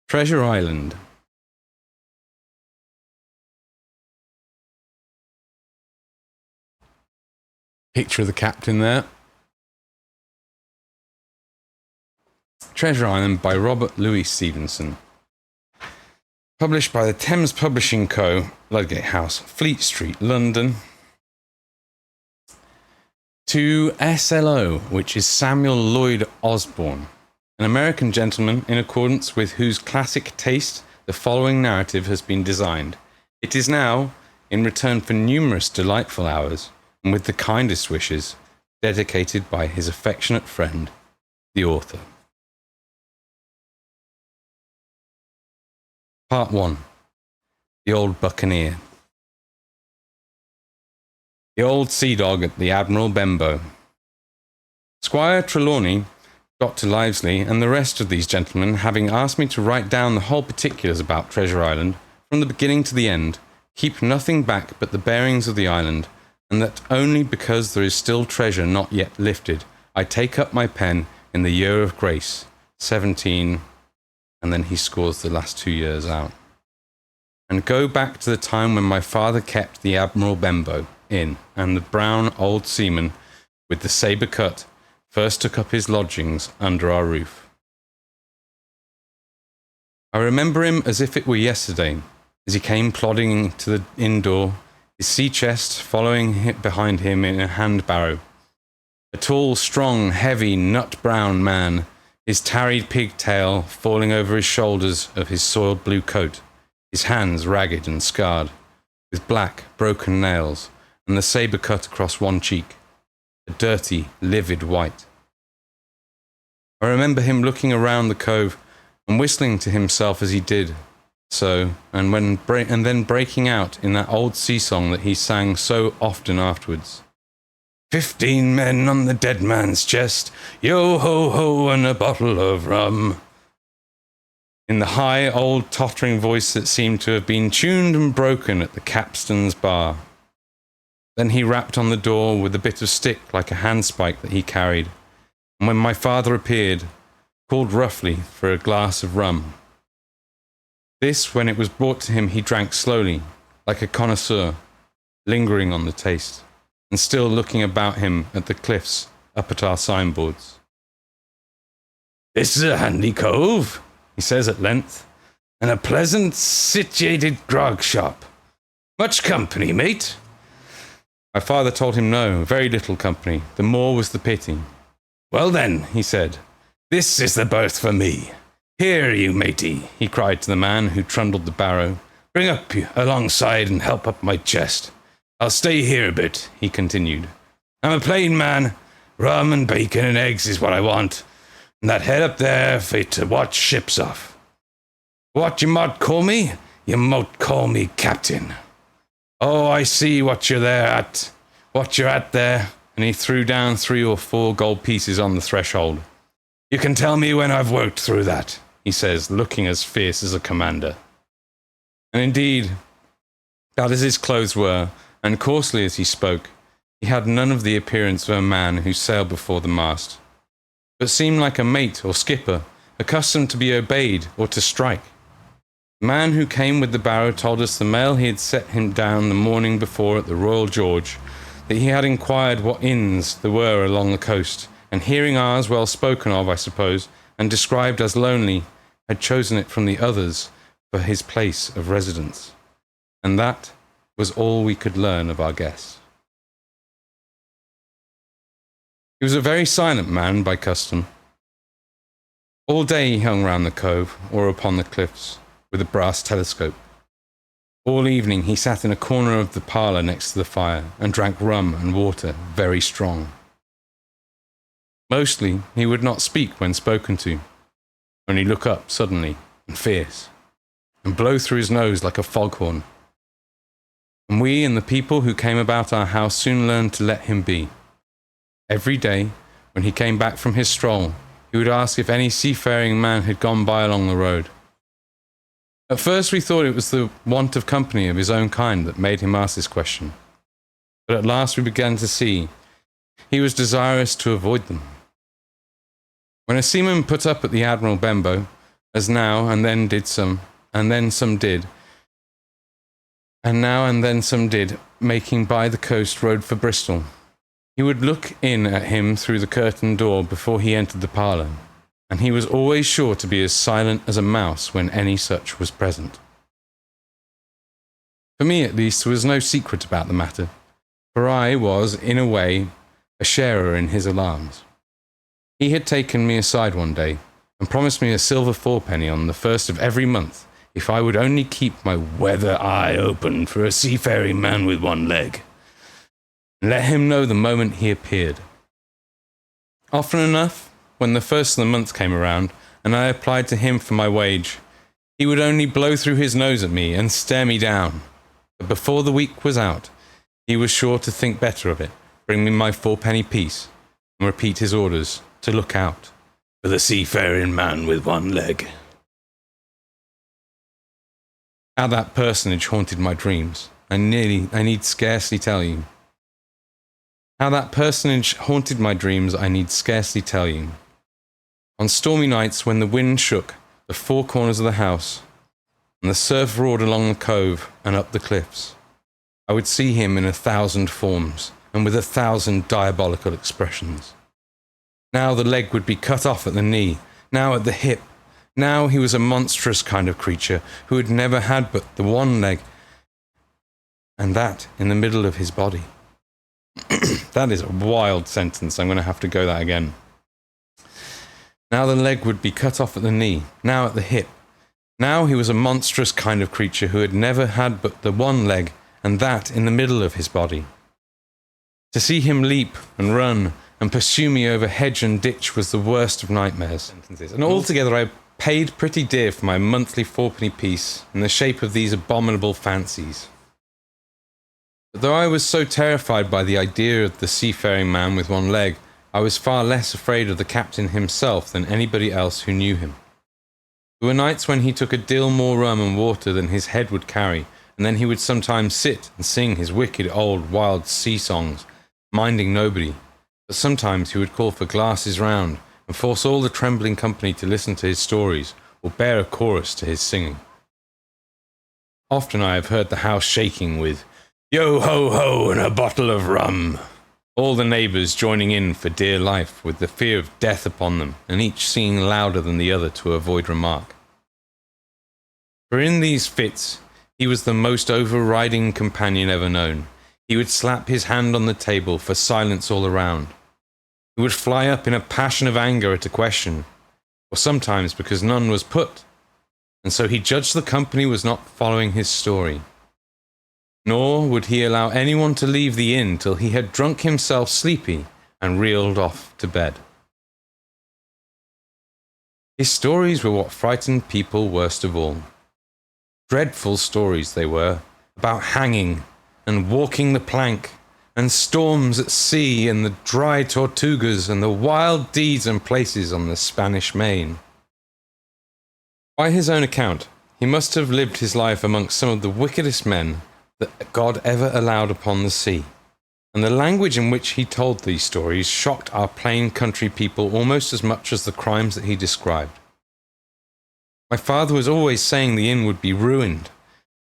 Treasure Island. Picture of the captain there. Treasure Island by Robert Louis Stevenson. Published by the Thames Publishing Co., Ludgate House, Fleet Street, London. To SLO, which is Samuel Lloyd Osborne, an American gentleman in accordance with whose classic taste the following narrative has been designed. It is now, in return for numerous delightful hours, and with the kindest wishes, dedicated by his affectionate friend, the author. Part 1. The Old Buccaneer. The old sea dog at the Admiral Benbow. Squire Trelawney, Dr. Livesley, and the rest of these gentlemen, having asked me to write down the whole particulars about Treasure Island, from the beginning to the end, keep nothing back but the bearings of the island, and that only because there is still treasure not yet lifted, I take up my pen in the year of grace, 17, and then he scores the last 2 years out, and go back to the time when my father kept the Admiral Benbow Inn, and the brown old seaman with the sabre cut first took up his lodgings under our roof. I remember him as if it were yesterday, as he came plodding to the inn door, his sea chest following behind him in a hand barrow. A tall, strong, heavy, nut-brown man, his tarried pigtail falling over his shoulders of his soiled blue coat, his hands ragged and scarred, with black, broken nails, and the sabre cut across one cheek, a dirty, livid white. I remember him looking around the cove and whistling to himself as he did so, and then breaking out in that old sea song that he sang so often afterwards. 15 men on the dead man's chest, yo-ho-ho, and a bottle of rum. In the high, old, tottering voice that seemed to have been tuned and broken at the capstan's bar. Then he rapped on the door with a bit of stick like a handspike that he carried, and when my father appeared, called roughly for a glass of rum. This, when it was brought to him, he drank slowly, like a connoisseur, lingering on the taste, and still looking about him at the cliffs up at our signboards. "This is a handy cove," he says at length, "and a pleasant situated grog shop. Much company, mate?" My father told him no, very little company, the more was the pity. "Well then," he said, "this is the berth for me. Here, you matey," he cried to the man who trundled the barrow. "Bring up alongside and help up my chest. I'll stay here a bit," he continued. "I'm a plain man. Rum and bacon and eggs is what I want, and that head up there for to watch ships off. What you might call me? You might call me captain. Oh, I see what you're at there," and he threw down 3 or 4 gold pieces on the threshold. "You can tell me when I've worked through that," he says, looking as fierce as a commander. And indeed, bad as his clothes were, and coarsely as he spoke, he had none of the appearance of a man who sailed before the mast, but seemed like a mate or skipper, accustomed to be obeyed or to strike. The man who came with the barrow told us the mail he had set him down the morning before at the Royal George, that he had inquired what inns there were along the coast, and hearing ours well spoken of, I suppose, and described as lonely, had chosen it from the others for his place of residence. And that was all we could learn of our guest. He was a very silent man by custom. All day he hung round the cove, or upon the cliffs, with a brass telescope. All evening he sat in a corner of the parlour next to the fire, and drank rum and water very strong. Mostly he would not speak when spoken to, only look up suddenly and fierce, and blow through his nose like a foghorn. And we and the people who came about our house soon learned to let him be. Every day, when he came back from his stroll, he would ask if any seafaring man had gone by along the road. At first we thought it was the want of company of his own kind that made him ask this question, but at last we began to see he was desirous to avoid them. When a seaman put up at the Admiral Benbow, as now and then did some, and then some did, and now and then some did, making by the coast road for Bristol. He would look in at him through the curtained door before he entered the parlour, and he was always sure to be as silent as a mouse when any such was present. For me, at least, there was no secret about the matter, for I was, in a way, a sharer in his alarms. He had taken me aside one day, and promised me a silver fourpenny on the first of every month if I would only keep my weather eye open for a seafaring man with one leg, and let him know the moment he appeared. Often enough, when the first of the month came around, and I applied to him for my wage, he would only blow through his nose at me and stare me down. But before the week was out, he was sure to think better of it, bring me my fourpenny piece, and repeat his orders to look out for the seafaring man with one leg. How that personage haunted my dreams, I need scarcely tell you. How that personage haunted my dreams, I need scarcely tell you. On stormy nights when the wind shook the four corners of the house, and the surf roared along the cove and up the cliffs, I would see him in 1,000 forms, and with 1,000 diabolical expressions. Now the leg would be cut off at the knee, now at the hip. Now he was a monstrous kind of creature who had never had but the one leg, and that in the middle of his body. That is a wild sentence. I'm going to have to go that again. Now the leg would be cut off at the knee, now at the hip. Now he was a monstrous kind of creature who had never had but the one leg, and that in the middle of his body. To see him leap and run and pursue me over hedge and ditch was the worst of nightmares. And altogether I paid pretty dear for my monthly fourpenny piece in the shape of these abominable fancies. But though I was so terrified by the idea of the seafaring man with one leg, I was far less afraid of the captain himself than anybody else who knew him. There were nights when he took a deal more rum and water than his head would carry, and then he would sometimes sit and sing his wicked old wild sea songs, minding nobody. But sometimes he would call for glasses round and force all the trembling company to listen to his stories or bear a chorus to his singing. Often I have heard the house shaking with "Yo ho ho" and a bottle of rum, all the neighbours joining in for dear life with the fear of death upon them, and each singing louder than the other to avoid remark. For in these fits he was the most overriding companion ever known. He would slap his hand on the table for silence all around. He would fly up in a passion of anger at a question, or sometimes because none was put, and so he judged the company was not following his story. Nor would he allow anyone to leave the inn till he had drunk himself sleepy and reeled off to bed. His stories were what frightened people worst of all. Dreadful stories they were, about hanging and walking the plank, and storms at sea, and the dry Tortugas, and the wild deeds and places on the Spanish Main. By his own account, he must have lived his life amongst some of the wickedest men that God ever allowed upon the sea, and the language in which he told these stories shocked our plain country people almost as much as the crimes that he described. My father was always saying the inn would be ruined,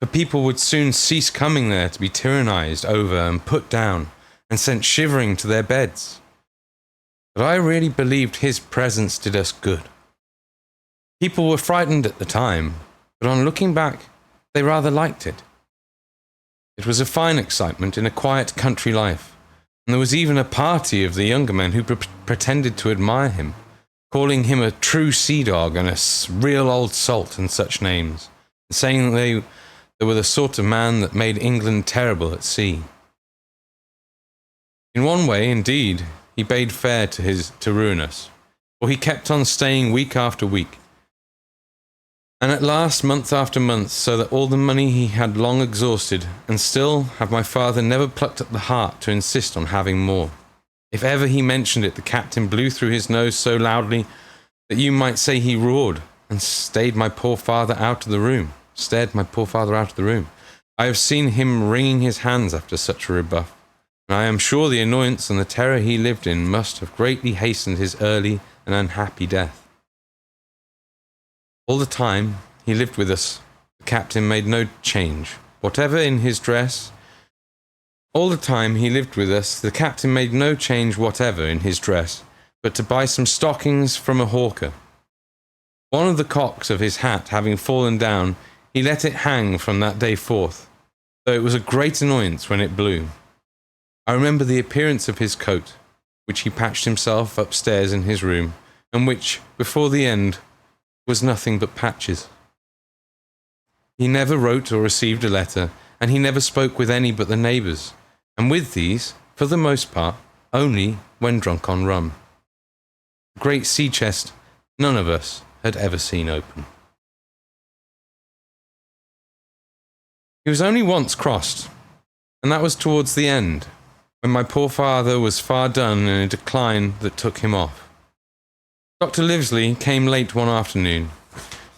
for people would soon cease coming there to be tyrannized over and put down and sent shivering to their beds. But I really believed his presence did us good. People were frightened at the time, but on looking back, they rather liked it. It was a fine excitement in a quiet country life, and there was even a party of the younger men who pretended to admire him, calling him a true sea dog and a real old salt and such names, and saying they were the sort of man that made England terrible at sea. In one way, indeed, he bade fair to ruin us, for he kept on staying week after week, and at last month after month, so that all the money he had long exhausted, and still have my father never plucked up the heart to insist on having more. If ever he mentioned it, the captain blew through his nose so loudly that you might say he roared, and stared my poor father out of the room. I have seen him wringing his hands after such a rebuff, and I am sure the annoyance and the terror he lived in must have greatly hastened his early and unhappy death. All the time he lived with us, the captain made no change, whatever in his dress. All the time he lived with us, the captain made no change whatever in his dress, but to buy some stockings from a hawker. One of the cocks of his hat having fallen down, he let it hang from that day forth, though it was a great annoyance when it blew. I remember the appearance of his coat, which he patched himself upstairs in his room, and which, before the end, was nothing but patches. He never wrote or received a letter, and he never spoke with any but the neighbours, and with these, for the most part, only when drunk on rum. The great sea chest none of us had ever seen open. He was only once crossed, and that was towards the end, when my poor father was far done in a decline that took him off. Dr. Livesley came late one afternoon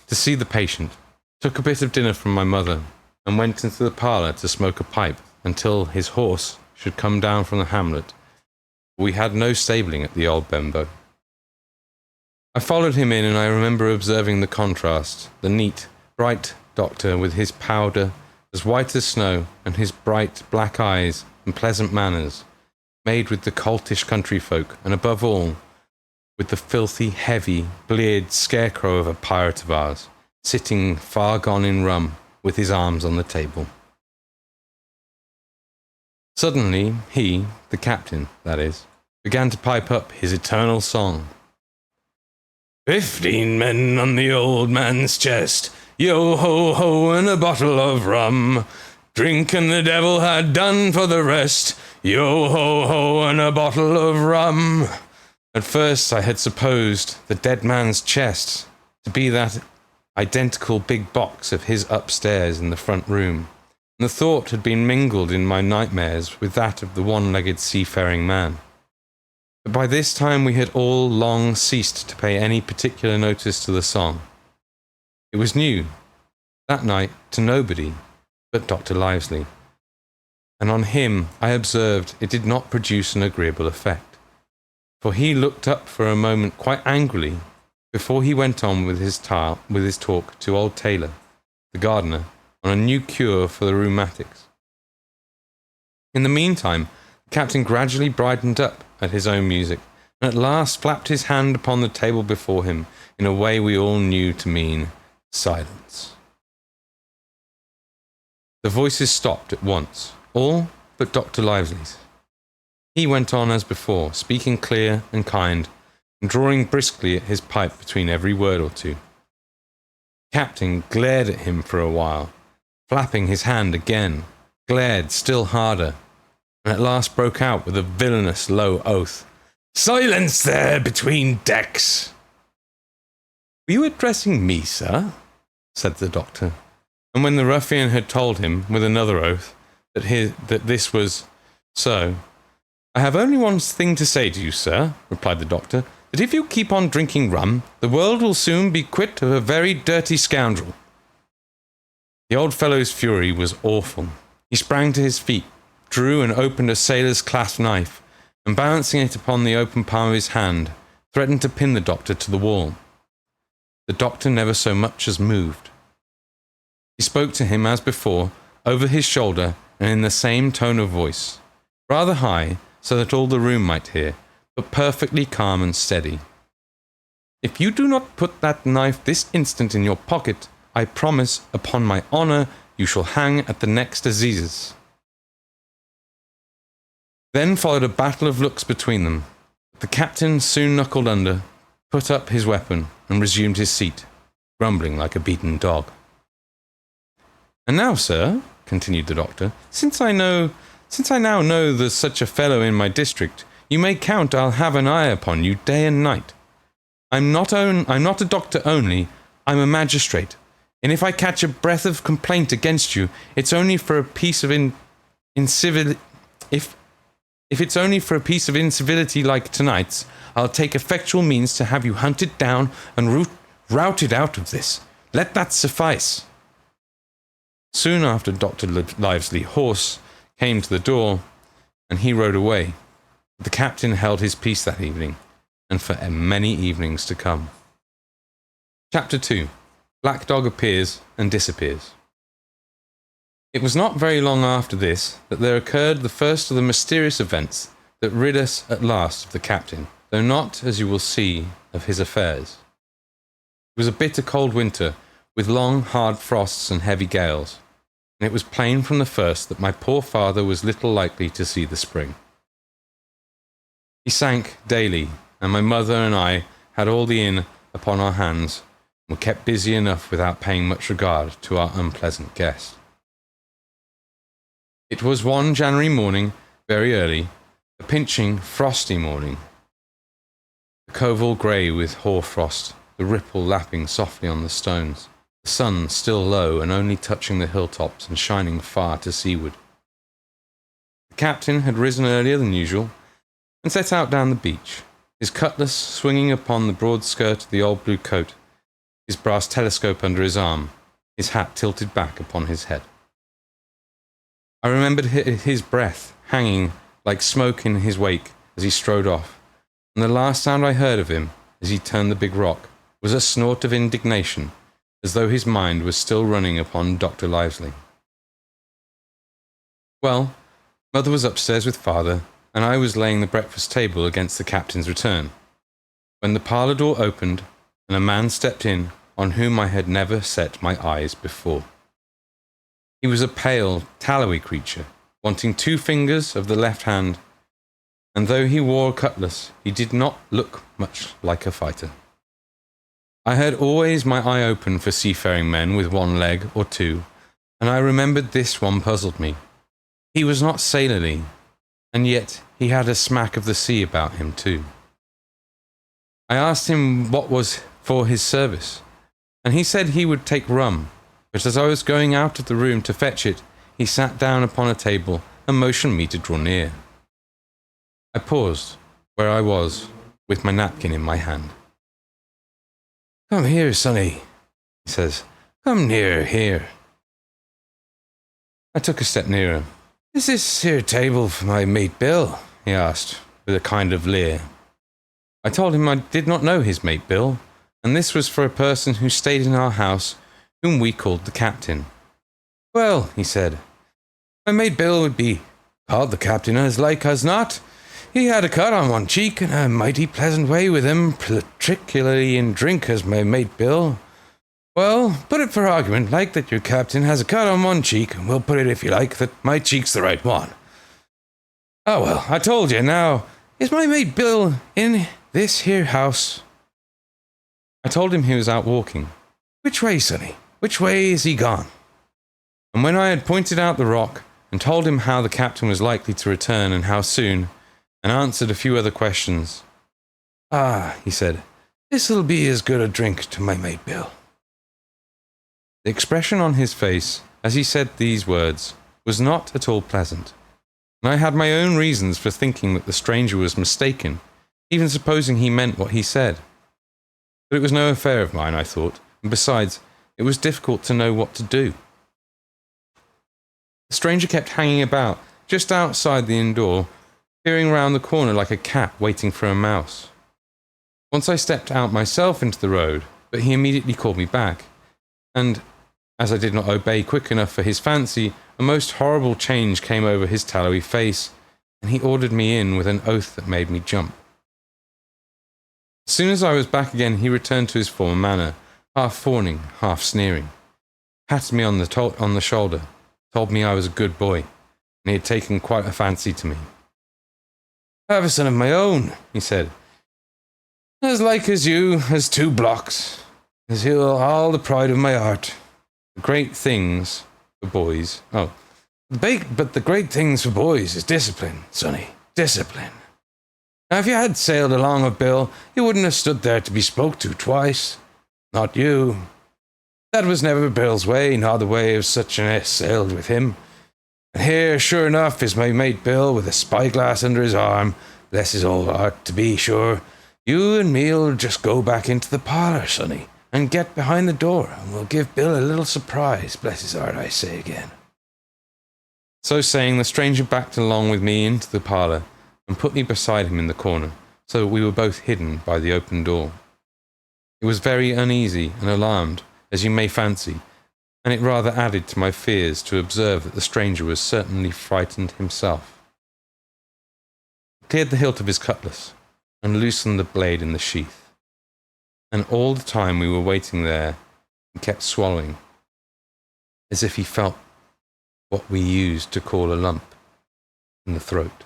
to see the patient, took a bit of dinner from my mother, and went into the parlour to smoke a pipe until his horse should come down from the hamlet. We had no stabling at the old Benbow. I followed him in, and I remember observing the contrast, the neat, bright doctor with his powder as white as snow, and his bright black eyes and pleasant manners, made with the coltish country folk, and above all, with the filthy, heavy, bleared scarecrow of a pirate of ours, sitting far gone in rum, with his arms on the table. Suddenly he, the captain, that is, began to pipe up his eternal song. 15 men on the old man's chest, yo-ho-ho, and a bottle of rum. Drink and the devil had done for the rest, yo-ho-ho, and a bottle of rum. At first I had supposed the dead man's chest to be that identical big box of his upstairs in the front room, and the thought had been mingled in my nightmares with that of the one-legged seafaring man. But by this time we had all long ceased to pay any particular notice to the song. It was new, that night, to nobody but Dr. Livesley, and on him I observed it did not produce an agreeable effect, for he looked up for a moment quite angrily before he went on with his talk to old Taylor, the gardener, on a new cure for the rheumatics. In the meantime, the captain gradually brightened up at his own music, and at last flapped his hand upon the table before him in a way we all knew to mean silence. The voices stopped at once, all but Dr. Livesley's. He went on as before, speaking clear and kind, and drawing briskly at his pipe between every word or two. The captain glared at him for a while, flapping his hand again, glared still harder, and at last broke out with a villainous low oath. "Silence there between decks!" "Were you addressing me, sir?" said the doctor. And when the ruffian had told him, with another oath, that this was so, "I have only one thing to say to you, sir," replied the doctor, "that if you keep on drinking rum, the world will soon be quit of a very dirty scoundrel." The old fellow's fury was awful. He sprang to his feet, drew and opened a sailor's clasp knife, and balancing it upon the open palm of his hand, threatened to pin the doctor to the wall. The doctor never so much as moved. He spoke to him as before, over his shoulder, and in the same tone of voice, rather high, so that all the room might hear, but perfectly calm and steady. "If you do not put that knife this instant in your pocket, I promise, upon my honour, you shall hang at the next assizes." Then followed a battle of looks between them. The captain soon knuckled under, put up his weapon, and resumed his seat, grumbling like a beaten dog. "And now, sir," continued the doctor, since I now know there's such a fellow in my district, you may count I'll have an eye upon you day and night. I'm not a doctor only, I'm a magistrate, and if I catch a breath of complaint against you, it's only for a piece of incivility. If it's only for a piece of incivility like tonight's, I'll take effectual means to have you hunted down and routed out of this. Let that suffice." Soon after, Dr. Livesley's horse came to the door, and he rode away. The captain held his peace that evening, and for many evenings to come. Chapter 2. Black Dog appears and disappears. It was not very long after this that there occurred the first of the mysterious events that rid us at last of the captain, though not, as you will see, of his affairs. It was a bitter cold winter, with long, hard frosts and heavy gales, and it was plain from the first that my poor father was little likely to see the spring. He sank daily, and my mother and I had all the inn upon our hands, and were kept busy enough without paying much regard to our unpleasant guest. It was one January morning, very early, a pinching, frosty morning. The cove all grey with hoar-frost, the ripple lapping softly on the stones, the sun still low and only touching the hilltops and shining far to seaward. The captain had risen earlier than usual and set out down the beach, his cutlass swinging upon the broad skirt of the old blue coat, his brass telescope under his arm, his hat tilted back upon his head. I remembered his breath hanging like smoke in his wake as he strode off, and the last sound I heard of him as he turned the big rock was a snort of indignation, as though his mind was still running upon Dr. Livesley. Well, Mother was upstairs with Father, and I was laying the breakfast table against the captain's return, when the parlour door opened and a man stepped in on whom I had never set my eyes before. He was a pale, tallowy creature, wanting 2 fingers of the left hand, and though he wore a cutlass, he did not look much like a fighter. I had always my eye open for seafaring men with 1 leg or 2, and I remembered this one puzzled me. He was not sailorly, and yet he had a smack of the sea about him too. I asked him what was for his service, and he said he would take rum, but as I was going out of the room to fetch it, he sat down upon a table and motioned me to draw near. I paused where I was, with my napkin in my hand. "Come here, sonny," he says. "Come nearer here." I took a step nearer. "Is this here table for my mate Bill?" he asked, with a kind of leer. I told him I did not know his mate Bill, and this was for a person who stayed in our house, whom we called the captain. "Well," he said, "my mate Bill would be called the captain as like as not. He had a cut on 1 cheek, and a mighty pleasant way with him, particularly in drink, as my mate Bill. Well, put it for argument, like that your captain has a cut on 1 cheek, and we'll put it, if you like, that my cheek's the right one. Oh well, I told you. Now, is my mate Bill in this here house?" I told him he was out walking. "Which way, sonny? Which way is he gone?" And when I had pointed out the rock, and told him how the captain was likely to return and how soon, and answered a few other questions, "Ah," he said, "this'll be as good a drink to my mate Bill." The expression on his face, as he said these words, was not at all pleasant, and I had my own reasons for thinking that the stranger was mistaken, even supposing he meant what he said. But it was no affair of mine, I thought, and besides, it was difficult to know what to do. The stranger kept hanging about, just outside the inn door, peering round the corner like a cat waiting for a mouse. Once I stepped out myself into the road, but he immediately called me back, and, as I did not obey quick enough for his fancy, a most horrible change came over his tallowy face, and he ordered me in with an oath that made me jump. As soon as I was back again, he returned to his former manner, half fawning, half sneering, patted me on the shoulder, told me I was a good boy, and he had taken quite a fancy to me. "I have a son of my own," he said, "as like as you as 2 blocks, as he'll all the pride of my heart. The great things for boys, but the great things for boys is discipline, sonny, discipline. Now, if you had sailed along with Bill, you wouldn't have stood there to be spoke to twice. Not you. That was never Bill's way, nor the way of such an as sailed with him. And here, sure enough, is my mate Bill with a spyglass under his arm, bless his old heart, to be sure. You and me'll just go back into the parlour, sonny, and get behind the door, and we'll give Bill a little surprise, bless his heart, I say again." So saying, the stranger backed along with me into the parlour, and put me beside him in the corner, so that we were both hidden by the open door. He was very uneasy and alarmed, as you may fancy, and it rather added to my fears to observe that the stranger was certainly frightened himself. He cleared the hilt of his cutlass and loosened the blade in the sheath, and all the time we were waiting there, he kept swallowing, as if he felt what we used to call a lump in the throat.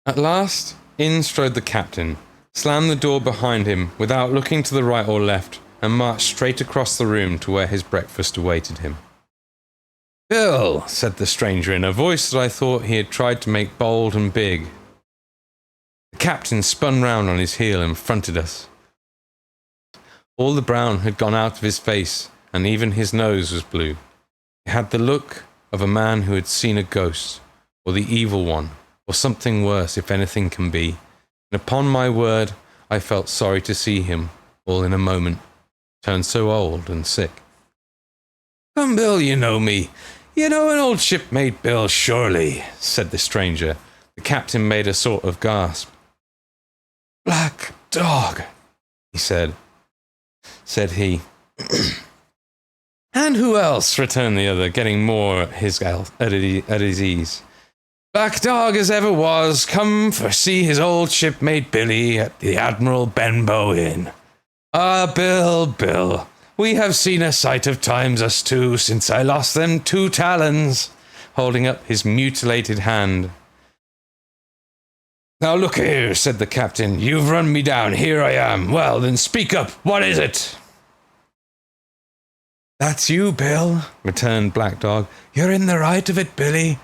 At last, in strode the captain, slammed the door behind him without looking to the right or left, and marched straight across the room to where his breakfast awaited him. "Bill," said the stranger in a voice that I thought he had tried to make bold and big. The captain spun round on his heel and fronted us. All the brown had gone out of his face, and even his nose was blue. He had the look of a man who had seen a ghost, or the evil one, or something worse, if anything can be, and upon my word, I felt sorry to see him, all in a moment, turn so old and sick. "Come, Bill, you know me. You know an old shipmate, Bill, surely," said the stranger. The captain made a sort of gasp. "Black Dog," he said. Said he. "And who else?" returned the other, getting more at his ease. "Black Dog as ever was, come for see his old shipmate Billy at the Admiral Benbow Inn. Ah, Bill, Bill, we have seen a sight of times, us two, since I lost them 2 talons," holding up his mutilated hand. "Now look here," said the captain, "you've run me down, here I am. Well, then speak up, what is it?" "That's you, Bill," returned Black Dog. "You're in the right of it, Billy.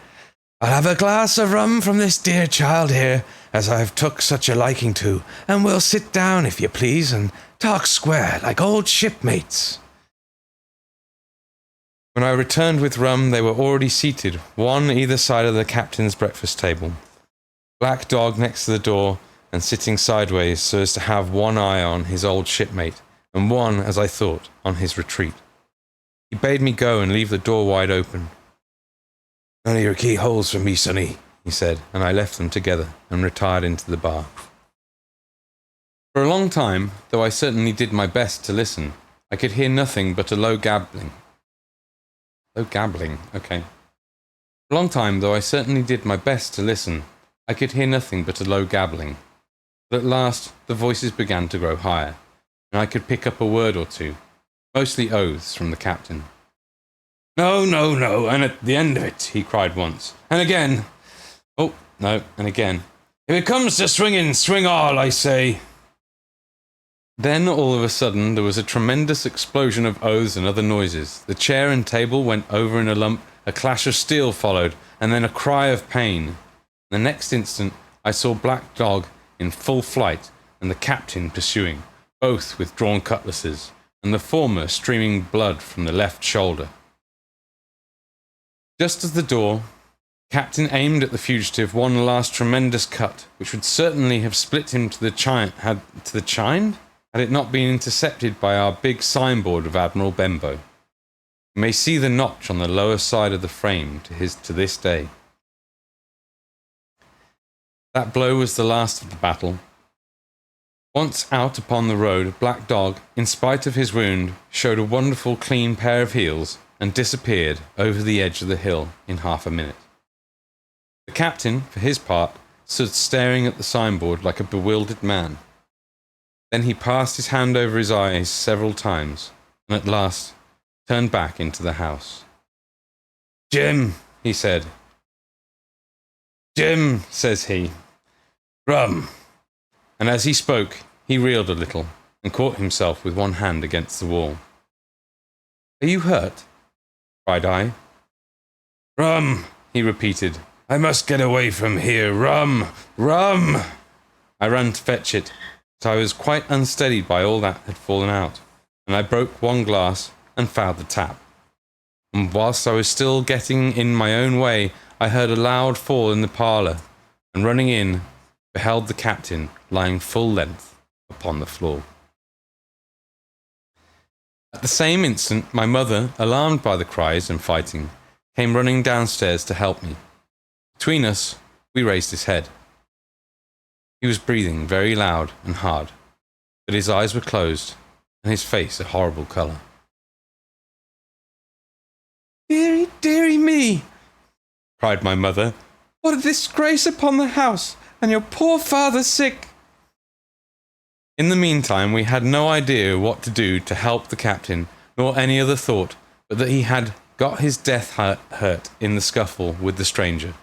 I'll have a glass of rum from this dear child here, as I've took such a liking to, and we'll sit down, if you please, and talk square, like old shipmates." When I returned with rum, they were already seated, one either side of the captain's breakfast table. Black Dog next to the door, and sitting sideways so as to have one eye on his old shipmate, and one, as I thought, on his retreat. He bade me go and leave the door wide open. "None of your keyholes for me, sonny," he said, and I left them together and retired into the bar. For a long time, though I certainly did my best to listen, I could hear nothing but a low gabbling. Okay. For a long time, though I certainly did my best to listen, I could hear nothing but a low gabbling. But at last, the voices began to grow higher, and I could pick up a word or two, mostly oaths from the captain. "No, no, no, and at the end of it," he cried once, and again. "Oh, no, and again. If it comes to swinging, swing all, I say." Then, all of a sudden, there was a tremendous explosion of oaths and other noises. The chair and table went over in a lump, a clash of steel followed, and then a cry of pain. The next instant, I saw Black Dog in full flight, and the captain pursuing, both with drawn cutlasses, and the former streaming blood from the left shoulder. Just as the door, the captain aimed at the fugitive one last tremendous cut, which would certainly have split him to the chine had it not been intercepted by our big signboard of Admiral Benbow. You may see the notch on the lower side of the frame to this day. That blow was the last of the battle. Once out upon the road, Black Dog, in spite of his wound, showed a wonderful clean pair of heels and disappeared over the edge of the hill in half a minute. The captain, for his part, stood staring at the signboard like a bewildered man. Then he passed his hand over his eyes several times, and at last turned back into the house. "Jim," he said. "Jim," says he. "Rum." And as he spoke, he reeled a little, and caught himself with one hand against the wall. "Are you hurt?" cried I. "Rum," he repeated. "I must get away from here. Rum! Rum!" I ran to fetch it, but I was quite unsteadied by all that had fallen out, and I broke one glass and fouled the tap. And whilst I was still getting in my own way, I heard a loud fall in the parlour, and running in, beheld the captain lying full length upon the floor. At the same instant, my mother, alarmed by the cries and fighting, came running downstairs to help me. Between us, we raised his head. He was breathing very loud and hard, but his eyes were closed, and his face a horrible colour. "Dearie, dearie me," cried my mother. "What a disgrace upon the house, and your poor father sick." In the meantime, we had no idea what to do to help the captain, nor any other thought, but that he had got his death hurt in the scuffle with the stranger.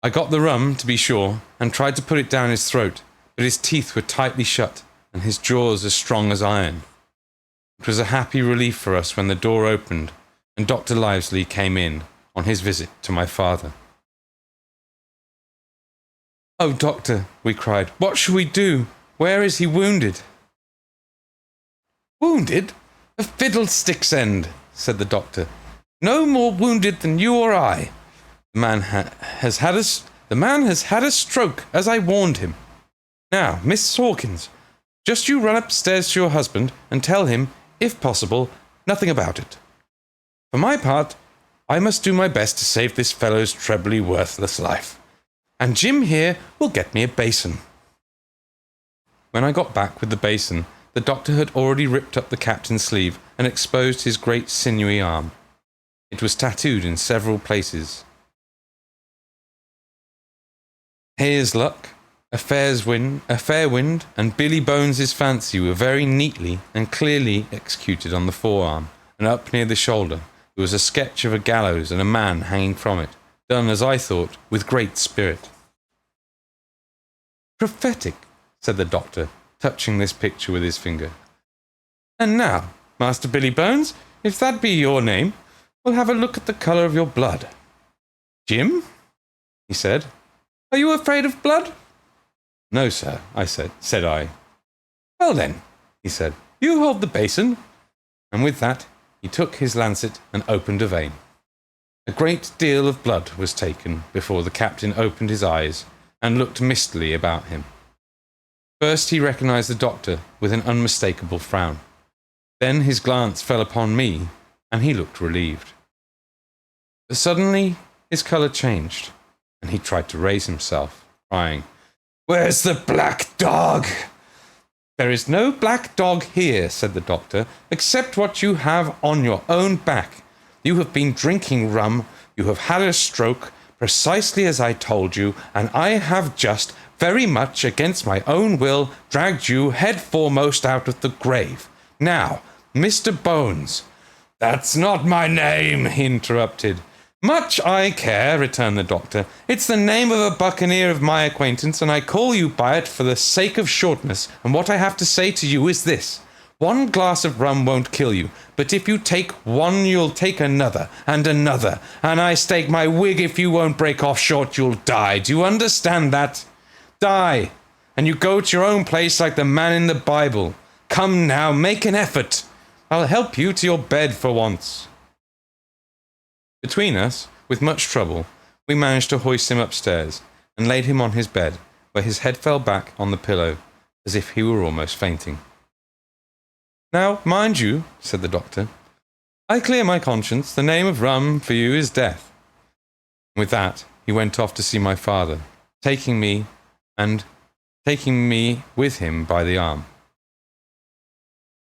I got the rum, to be sure, and tried to put it down his throat, but his teeth were tightly shut, and his jaws as strong as iron. It was a happy relief for us when the door opened, and Dr. Livesley came in on his visit to my father. "Oh, doctor," we cried, "what shall we do? Where is he wounded?" "Wounded? A fiddlestick's end," said the doctor. "No more wounded than you or I. The man has had a stroke, as I warned him. Now, Miss Hawkins, just you run upstairs to your husband and tell him, if possible, nothing about it. For my part, I must do my best to save this fellow's trebly worthless life. And Jim here will get me a basin." When I got back with the basin, the doctor had already ripped up the captain's sleeve and exposed his great sinewy arm. It was tattooed in several places. Here's luck, a fair wind, and Billy Bones's fancy were very neatly and clearly executed on the forearm, and up near the shoulder there was a sketch of a gallows and a man hanging from it, done, as I thought, with great spirit. "Prophetic," said the doctor, touching this picture with his finger. "And now, Master Billy Bones, if that be your name, we'll have a look at the colour of your blood. Jim," he said, "are you afraid of blood?" "No, sir," said I. "Well then," he said, "you hold the basin." And with that, he took his lancet and opened a vein. A great deal of blood was taken before the captain opened his eyes and looked mistily about him. First he recognized the doctor with an unmistakable frown. Then his glance fell upon me, and he looked relieved. But suddenly his colour changed, and he tried to raise himself, crying, "Where's the black dog?" "There is no black dog here," said the doctor, "except what you have on your own back. You have been drinking rum, you have had a stroke, precisely as I told you, and I have just, very much against my own will, dragged you head foremost out of the grave. Now, Mr. Bones—" "That's not my name," he interrupted. "Much I care," returned the doctor. "It's the name of a buccaneer of my acquaintance, and I call you by it for the sake of shortness, and what I have to say to you is this. One glass of rum won't kill you, but if you take one, you'll take another, and another, and I stake my wig if you won't break off short, you'll die. Do you understand that? Die, and you go to your own place like the man in the Bible. Come now, make an effort. I'll help you to your bed for once." Between us, with much trouble, we managed to hoist him upstairs, and laid him on his bed, where his head fell back on the pillow, as if he were almost fainting. "Now, mind you," said the doctor, "I clear my conscience, the name of rum for you is death." With that, he went off to see my father, taking me with him by the arm.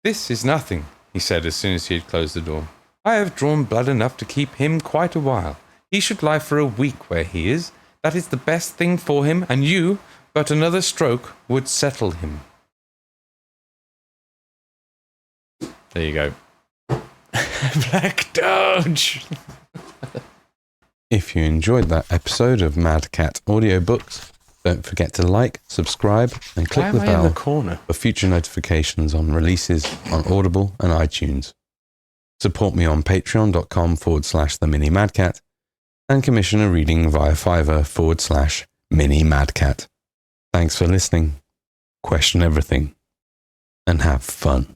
"This is nothing," he said as soon as he had closed the door. "I have drawn blood enough to keep him quite a while. He should lie for a week where he is. That is the best thing for him, and you, but another stroke would settle him." There you go. Black Doge! If you enjoyed that episode of Mad Cat Audiobooks, don't forget to like, subscribe, and click the bell for future notifications on releases on Audible and iTunes. Support me on patreon.com/TheMiniMadCat and commission a reading via Fiverr/MiniMadCat. Thanks for listening. Question everything and have fun.